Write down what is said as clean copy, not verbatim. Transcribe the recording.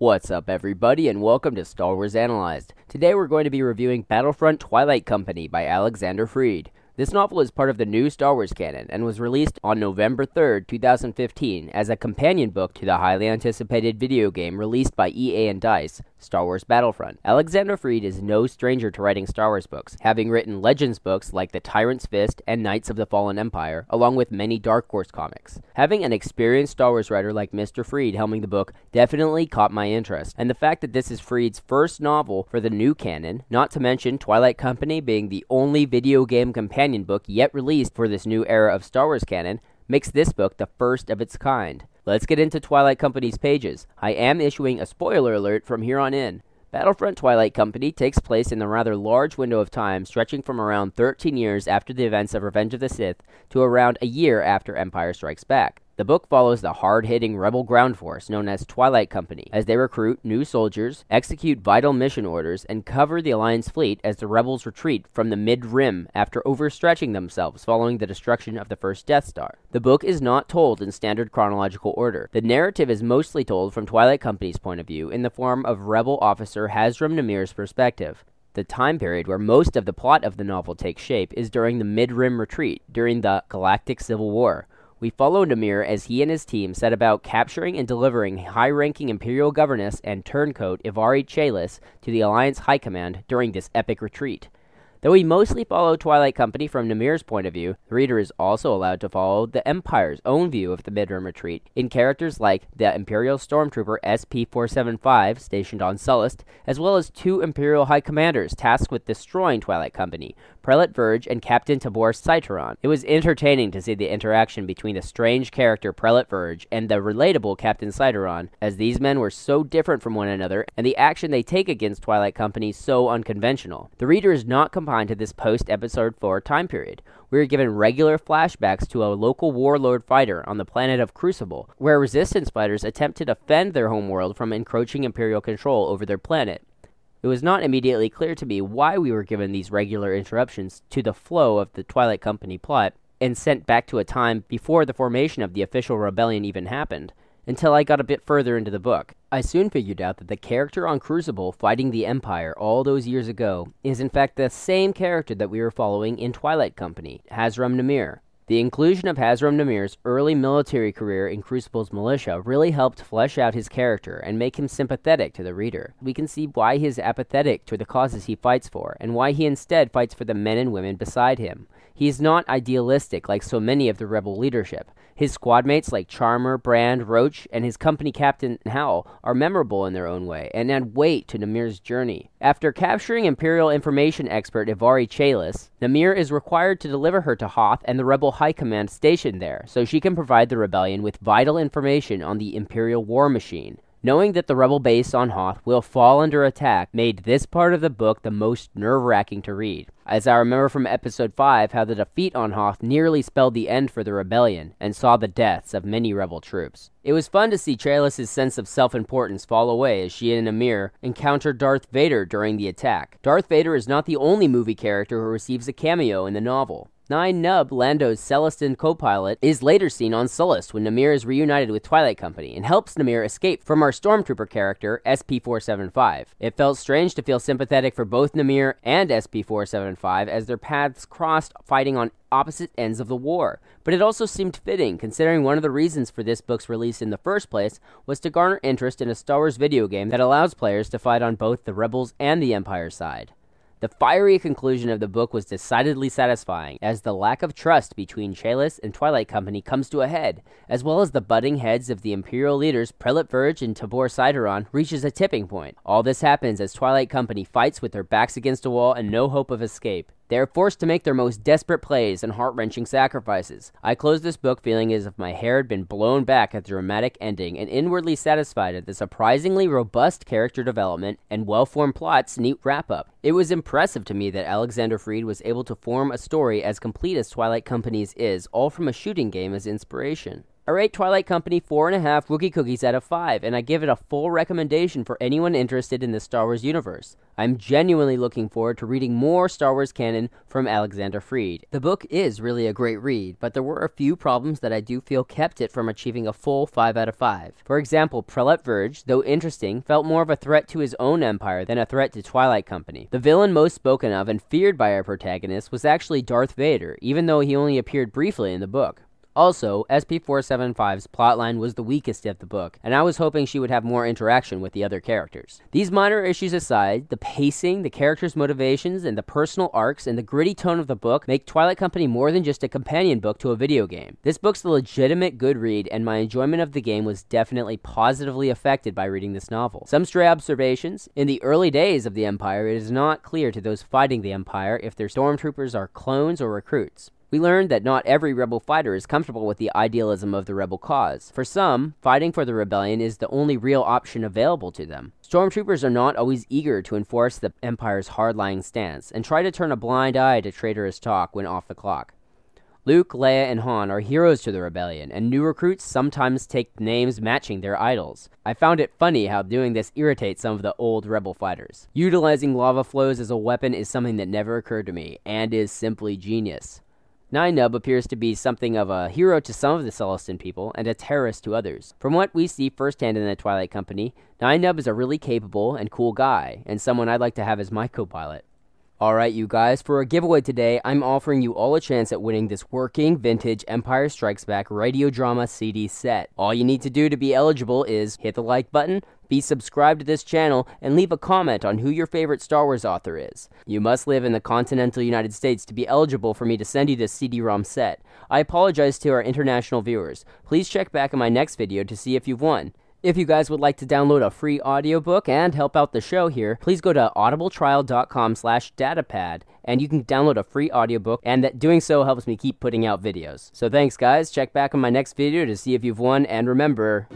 What's up, everybody, and welcome to Star Wars Analyzed. Today we're going to be reviewing Battlefront Twilight Company by Alexander Freed. This novel is part of the new Star Wars canon and was released on November 3rd, 2015 as a companion book to the highly anticipated video game released by EA and DICE, Star Wars Battlefront. Alexander Freed is no stranger to writing Star Wars books, having written Legends books like The Tyrant's Fist and Knights of the Fallen Empire, along with many Dark Horse comics. Having an experienced Star Wars writer like Mr. Freed helming the book definitely caught my interest, and the fact that this is Freed's first novel for the new canon, not to mention Twilight Company being the only video game companion book yet released for this new era of Star Wars canon, makes this book the first of its kind. Let's get into Twilight Company's pages. I am issuing a spoiler alert from here on in. Battlefront Twilight Company takes place in the rather large window of time stretching from around 13 years after the events of Revenge of the Sith to around a year after Empire Strikes Back. The book follows the hard-hitting rebel ground force known as Twilight Company as they recruit new soldiers, execute vital mission orders, and cover the Alliance fleet as the rebels retreat from the Mid-Rim after overstretching themselves following the destruction of the first Death Star. The book is not told in standard chronological order. The narrative is mostly told from Twilight Company's point of view in the form of rebel officer Hazram Namir's perspective. The time period where most of the plot of the novel takes shape is during the Mid-Rim retreat during the Galactic Civil War. We follow Namir as he and his team set about capturing and delivering high-ranking Imperial governess and turncoat Ivari Chalice to the Alliance High Command during this epic retreat. Though we mostly follow Twilight Company from Namir's point of view, the reader is also allowed to follow the Empire's own view of the Mid-Rim retreat in characters like the Imperial Stormtrooper SP-475 stationed on Sullust, as well as two Imperial High Commanders tasked with destroying Twilight Company, Prelate Verge and Captain Tabor Cyteron. It was entertaining to see the interaction between the strange character Prelate Verge and the relatable Captain Cyteron, as these men were so different from one another and the action they take against Twilight Company so unconventional. The reader is not confined to this post-Episode 4 time period. We are given regular flashbacks to a local warlord fighter on the planet of Crucible, where resistance fighters attempt to defend their homeworld from encroaching Imperial control over their planet. It was not immediately clear to me why we were given these regular interruptions to the flow of the Twilight Company plot and sent back to a time before the formation of the official rebellion even happened, until I got a bit further into the book. I soon figured out that the character on Crucible fighting the Empire all those years ago is in fact the same character that we were following in Twilight Company, Hazram Namir. The inclusion of Hazram Namir's early military career in Crucible's militia really helped flesh out his character and make him sympathetic to the reader. We can see why he is apathetic to the causes he fights for, and why he instead fights for the men and women beside him. He is not idealistic like so many of the rebel leadership. His squadmates like Charmer, Brand, Roach, and his company captain Hal are memorable in their own way and add weight to Namir's journey. After capturing Imperial information expert Ivari Chalice, Namir is required to deliver her to Hoth and the rebel high command stationed there so she can provide the rebellion with vital information on the Imperial war machine. Knowing that the rebel base on Hoth will fall under attack made this part of the book the most nerve-wracking to read, as I remember from Episode 5 how the defeat on Hoth nearly spelled the end for the rebellion and saw the deaths of many rebel troops. It was fun to see Chalice's sense of self-importance fall away as she and Namir encounter Darth Vader during the attack. Darth Vader is not the only movie character who receives a cameo in the novel. Nien Nunb, Lando's Celestin co-pilot, is later seen on Sullust when Namir is reunited with Twilight Company and helps Namir escape from our Stormtrooper character, SP-475. It felt strange to feel sympathetic for both Namir and SP-475 as their paths crossed fighting on opposite ends of the war, but it also seemed fitting considering one of the reasons for this book's release in the first place was to garner interest in a Star Wars video game that allows players to fight on both the Rebels and the Empire side. The fiery conclusion of the book was decidedly satisfying, as the lack of trust between Chalice and Twilight Company comes to a head, as well as the butting heads of the Imperial leaders Prelate Verge and Tabor Cyteron reaches a tipping point. All this happens as Twilight Company fights with their backs against a wall and no hope of escape. They are forced to make their most desperate plays and heart-wrenching sacrifices. I closed this book feeling as if my hair had been blown back at the dramatic ending and inwardly satisfied at the surprisingly robust character development and well-formed plot's neat wrap-up. It was impressive to me that Alexander Freed was able to form a story as complete as Twilight Company's is, all from a shooting game as inspiration. I rate Twilight Company 4.5 Wookie Cookies out of 5, and I give it a full recommendation for anyone interested in the Star Wars universe. I'm genuinely looking forward to reading more Star Wars canon from Alexander Freed. The book is really a great read, but there were a few problems that I do feel kept it from achieving a full 5 out of 5. For example, Prelate Verge, though interesting, felt more of a threat to his own empire than a threat to Twilight Company. The villain most spoken of and feared by our protagonist was actually Darth Vader, even though he only appeared briefly in the book. Also, SP-475's plotline was the weakest of the book, and I was hoping she would have more interaction with the other characters. These minor issues aside, the pacing, the characters' motivations, and the personal arcs and the gritty tone of the book make Twilight Company more than just a companion book to a video game. This book's a legitimate good read, and my enjoyment of the game was definitely positively affected by reading this novel. Some stray observations: in the early days of the Empire, it is not clear to those fighting the Empire if their stormtroopers are clones or recruits. We learned that not every rebel fighter is comfortable with the idealism of the rebel cause. For some, fighting for the rebellion is the only real option available to them. Stormtroopers are not always eager to enforce the Empire's hard-lying stance, and try to turn a blind eye to traitorous talk when off the clock. Luke, Leia, and Han are heroes to the rebellion, and new recruits sometimes take names matching their idols. I found it funny how doing this irritates some of the old rebel fighters. Utilizing lava flows as a weapon is something that never occurred to me, and is simply genius. Nien Nunb appears to be something of a hero to some of the Celestin people, and a terrorist to others. From what we see firsthand in the Twilight Company, Nien Nunb is a really capable and cool guy, and someone I'd like to have as my co-pilot. Alright you guys, for a giveaway today, I'm offering you all a chance at winning this working, vintage Empire Strikes Back radio drama CD set. All you need to do to be eligible is hit the like button, be subscribed to this channel, and leave a comment on who your favorite Star Wars author is. You must live in the continental United States to be eligible for me to send you this CD-ROM set. I apologize to our international viewers. Please check back in my next video to see if you've won. If you guys would like to download a free audiobook and help out the show here, please go to audibletrial.com/datapad, and you can download a free audiobook, and that doing so helps me keep putting out videos. So thanks guys, check back in my next video to see if you've won, and remember...